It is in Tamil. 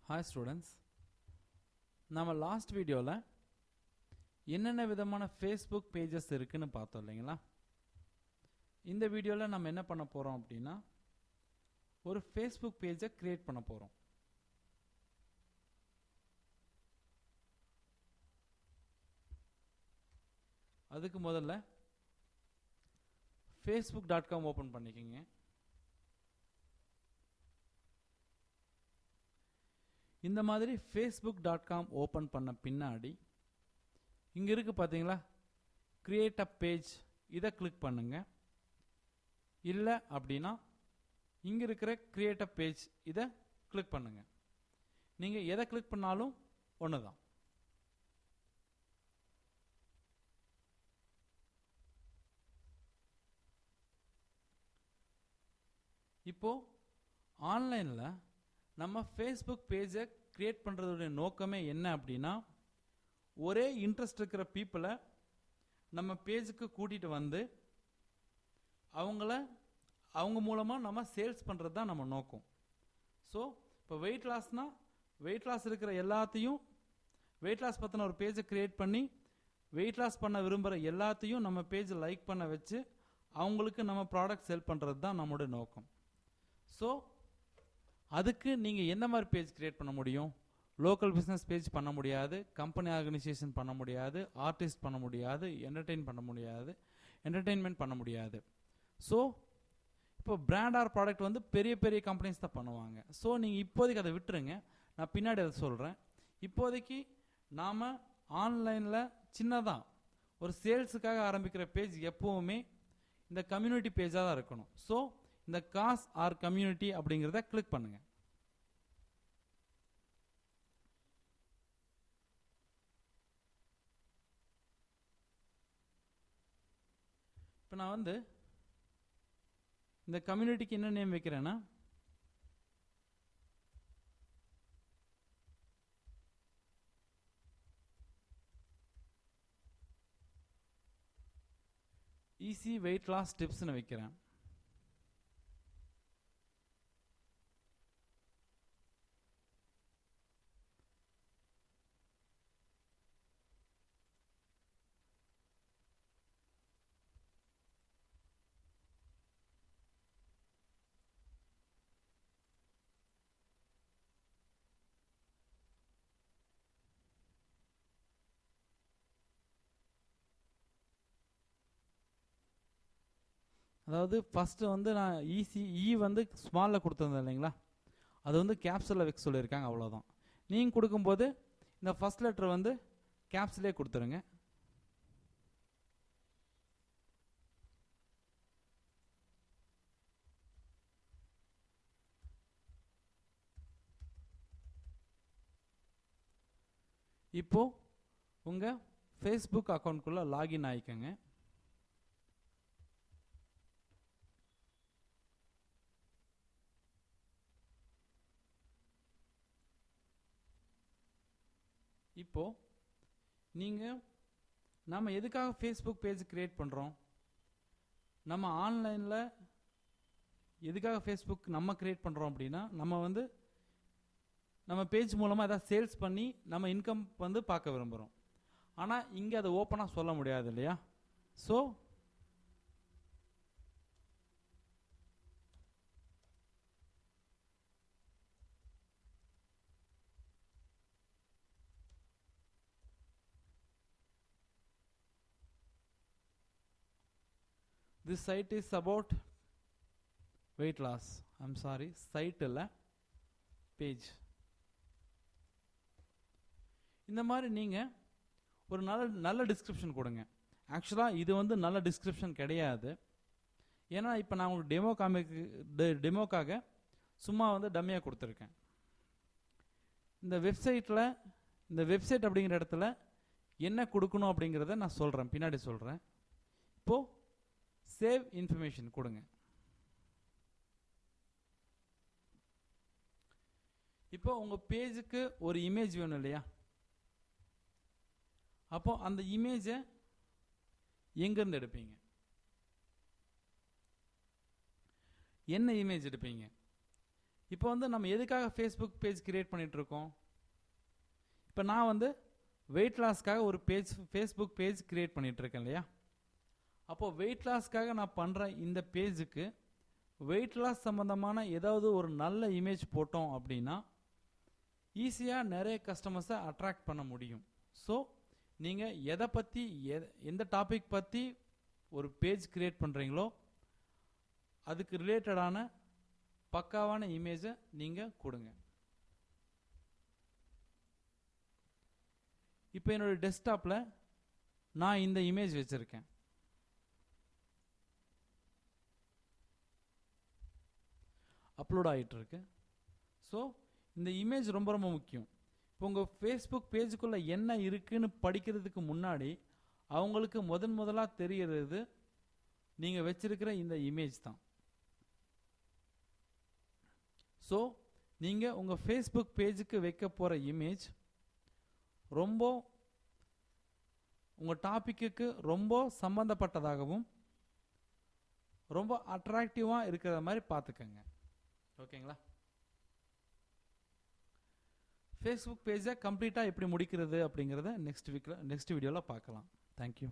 Hi students, நம்ம லாஸ்ட் வீடியோவில் என்னென்ன விதமான ஃபேஸ்புக் பேஜஸ் இருக்குன்னு பார்த்தோம் இல்லைங்களா. இந்த வீடியோவில் நம்ம என்ன பண்ண போகிறோம் அப்படின்னா ஒரு ஃபேஸ்புக் பேஜை கிரியேட் பண்ண போகிறோம். அதுக்கு முதல்ல facebook.com ஓப்பன் பண்ணிக்கோங்க. இந்த மாதிரி facebook.com ஓப்பன் பண்ண பின்னாடி இங்கே இருக்கு பார்த்தீங்களா, கிரியேட் அ பேஜ், இதை கிளிக் பண்ணுங்க. இல்லை அப்படின்னா இங்கே இருக்கிற கிரியேட் அ பேஜ் இதை கிளிக் பண்ணுங்க. நீங்கள் எதை கிளிக் பண்ணாலும் ஒன்று தான். இப்போ ஆன்லைனில் நம்ம ஃபேஸ்புக் பேஜை கிரியேட் பண்ணுறதுடைய நோக்கமே என்ன அப்படின்னா, ஒரே இன்ட்ரெஸ்ட் இருக்கிற பீப்புளை நம்ம பேஜுக்கு கூட்டிகிட்டு வந்து அவங்க மூலமாக நம்ம சேல்ஸ் பண்ணுறது தான் நம்ம நோக்கம். ஸோ இப்போ வெயிட் லாஸ்னால் வெயிட் லாஸ் இருக்கிற எல்லாத்தையும், வெயிட் லாஸ் பற்றின ஒரு பேஜை கிரியேட் பண்ணி வெயிட் லாஸ் பண்ண விரும்புகிற எல்லாத்தையும் நம்ம பேஜை லைக் பண்ண வச்சு அவங்களுக்கு நம்ம ப்ராடக்ட் செல் பண்ணுறது தான் நம்மளுடைய நோக்கம். ஸோ அதுக்கு நீங்கள் எந்த மாதிரி பேஜ் கிரியேட் பண்ண முடியும்? லோக்கல் பிஸ்னஸ் பேஜ் பண்ண முடியாது, கம்பெனி ஆர்கனைசேஷன் பண்ண முடியாது, ஆர்டிஸ்ட் பண்ண முடியாது, என்டர்டெயின்மெண்ட் பண்ண முடியாது. ஸோ இப்போ பிராண்ட் ஆர் ப்ராடக்ட் வந்து பெரிய பெரிய கம்பெனிஸ் தான் பண்ணுவாங்க. ஸோ நீங்கள் இப்போதைக்கு அதை விட்டுருங்க, நான் பின்னாடி அதை சொல்கிறேன். இப்போதைக்கு நாம் ஆன்லைனில் சின்னதாக ஒரு சேல்ஸுக்காக ஆரம்பிக்கிற பேஜ் எப்போவுமே இந்த கம்யூனிட்டி பேஜாக தான் இருக்கணும். ஸோ இந்த காஸ் ஆர் கம்யூனிட்டி அப்படிங்கிறத கிளிக் பண்ணுங்க. இப்போ நான் வந்து இந்த கம்யூனிட்டிக்கு என்ன நேம் வைக்கிறேன்னா, ஈஸி வெயிட் லாஸ் டிப்ஸ்னு வைக்கிறேன். அதாவது ஃபஸ்ட்டு வந்து நான் வந்து ஸ்மாலில் கொடுத்துருந்தேன் இல்லைங்களா, அது வந்து கேப்சலில் வைக்க சொல்லியிருக்காங்க, அவ்வளோதான். நீங்கள் கொடுக்கும்போது இந்த ஃபஸ்ட் லெட்டர் வந்து கேப்ஸ்லேயே கொடுத்துருங்க. இப்போ உங்கள் ஃபேஸ்புக் அக்கௌண்ட்குள்ளே லாகின் ஆகிக்கோங்க. இப்போ நீங்கள் நம்ம எதுக்காக ஃபேஸ்புக் பேஜ் கிரியேட் பண்ணுறோம்? நம்ம ஆன்லைனில் எதுக்காக ஃபேஸ்புக் நம்ம கிரியேட் பண்ணுறோம் அப்படின்னா, நம்ம பேஜ் மூலமாக எதாவது சேல்ஸ் பண்ணி நம்ம இன்கம் வந்து பார்க்க விரும்புகிறோம். ஆனால் இங்கே அதை ஓப்பனாக சொல்ல முடியாது இல்லையா. So this site is about weight loss. I'm sorry, site இல்ல, பேஜ். இந்த மாதிரி நீங்கள் ஒரு நல்ல டிஸ்கிரிப்ஷன் கொடுங்க. ஆக்சுவலாக இது வந்து நல்ல டிஸ்கிரிப்ஷன் கிடையாது. ஏன்னா இப்போ நான் உங்களுக்கு டெமோக்காக சும்மா வந்து டம்மியாக கொடுத்துருக்கேன். இந்த வெப்சைட் அப்படிங்கிற இடத்துல என்ன கொடுக்கணும் அப்படிங்கிறத நான் சொல்கிறேன், பின்னாடி சொல்கிறேன். இப்போது சேவ் இன்ஃபர்மேஷன் கொடுங்க. இப்போ உங்கள் பேஜுக்கு ஒரு இமேஜ் வேணும் இல்லையா, அப்போ அந்த இமேஜை எங்கேருந்து எடுப்பீங்க? என்ன இமேஜ் எடுப்பீங்க? இப்போ வந்து நம்ம எதுக்காக ஃபேஸ்புக் பேஜ் கிரியேட் பண்ணிட்டு இருக்கோம்? இப்போ நான் வந்து வெயிட் லாஸ்க்காக ஒரு ஃபேஸ்புக் பேஜ் கிரியேட் பண்ணிட்டு இருக்கேன் இல்லையா? அப்போது வெயிட் லாஸ்க்காக நான் பண்ணுற இந்த பேஜுக்கு வெயிட் லாஸ் சம்மந்தமான ஏதாவது ஒரு நல்ல இமேஜ் போட்டோம் அப்படின்னா ஈஸியாக நிறைய கஸ்டமர்ஸை அட்ராக்ட் பண்ண முடியும். ஸோ நீங்கள் எதை பற்றி எந்த டாபிக் பற்றி ஒரு பேஜ் கிரியேட் பண்ணுறீங்களோ அதுக்கு ரிலேட்டடான பக்காவான இமேஜை நீங்கள் கொடுங்க. இப்போ என்னோட டெஸ்க்டாப்பில் நான் இந்த இமேஜ் வச்சுருக்கேன். அப்லோட் ஆகிட்டு இருக்கு. ஸோ இந்த இமேஜ் ரொம்ப ரொம்ப முக்கியம். இப்போ உங்கள் ஃபேஸ்புக் பேஜுக்குள்ளே என்ன இருக்குன்னு படிக்கிறதுக்கு முன்னாடி அவங்களுக்கு முதலாக தெரிகிறது நீங்கள் வச்சிருக்கிற இந்த இமேஜ் தான். ஸோ நீங்கள் உங்கள் ஃபேஸ்புக் பேஜுக்கு வைக்க போகிற இமேஜ் ரொம்ப உங்கள் டாப்பிக்கு ரொம்ப சம்பந்தப்பட்டதாகவும் ரொம்ப அட்ராக்டிவாக இருக்கிற மாதிரி பார்த்துக்கங்க. ஓகேங்களா? ஃபேஸ்புக் பேஜை கம்ப்ளீட்டாக எப்படி முடிக்கிறது அப்படிங்கிறத நெக்ஸ்ட் வீடியோவில் பார்க்கலாம். தேங்க்யூ.